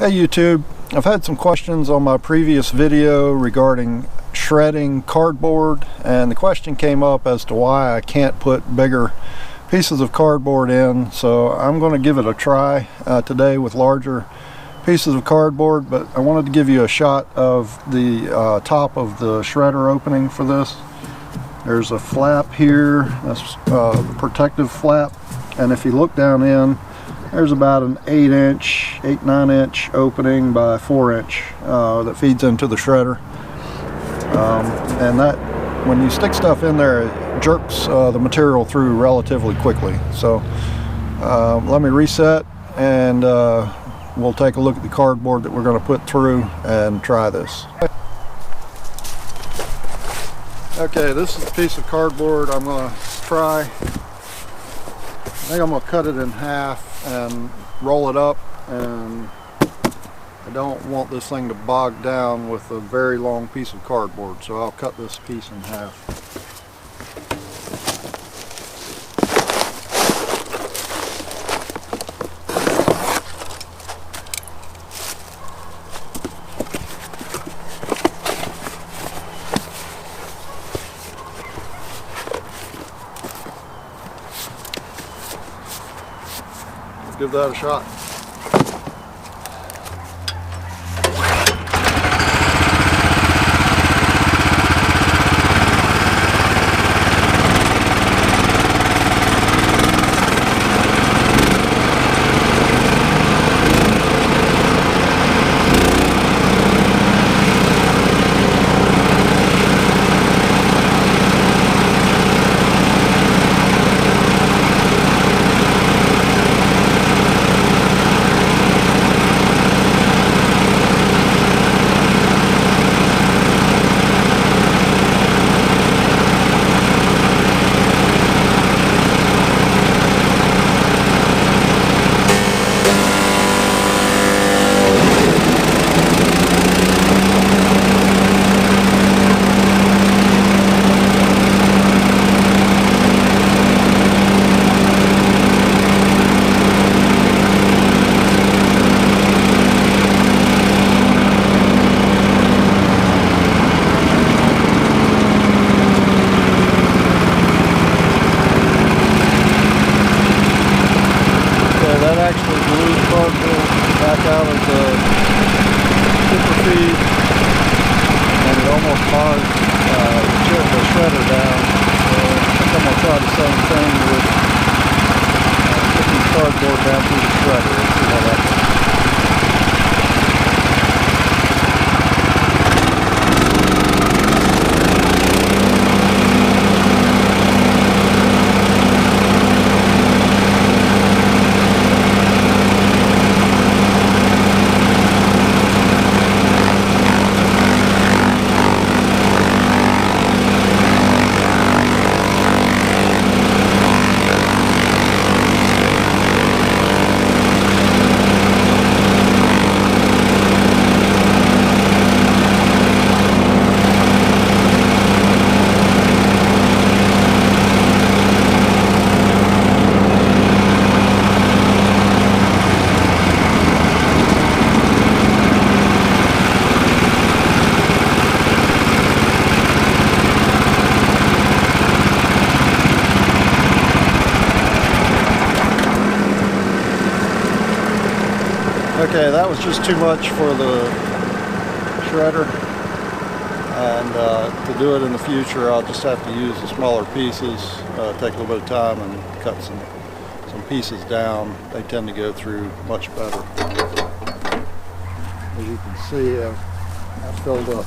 Hey YouTube, I've had some questions on my previous video regarding shredding cardboard, and the question came up as to why I can't put bigger pieces of cardboard in. So I'm going to give it a try today with larger pieces of cardboard, but I wanted to give you a shot of the top of the shredder opening for this. There's a flap here, that's the protective flap, and if you look down in, there's about an 9 inch opening by 4 inch that feeds into the shredder. And that, when you stick stuff in there, it jerks the material through relatively quickly. So let me reset, and we'll take a look at the cardboard that we're going to put through and try this. Okay, this is the piece of cardboard I'm going to try. I think I'm going to cut it in half and roll it up, and I don't want this thing to bog down with a very long piece of cardboard, so I'll cut this piece in half. Give that a shot. That actually blew the cardboard back out of the super feed, and it almost bogged the shredder down. So I think I'm going to try the same thing with putting cardboard down through the shredder and see how that goes. Okay, that was just too much for the shredder, and to do it in the future I'll just have to use the smaller pieces, take a little bit of time and cut some pieces down. They tend to go through much better. As you can see, I've filled up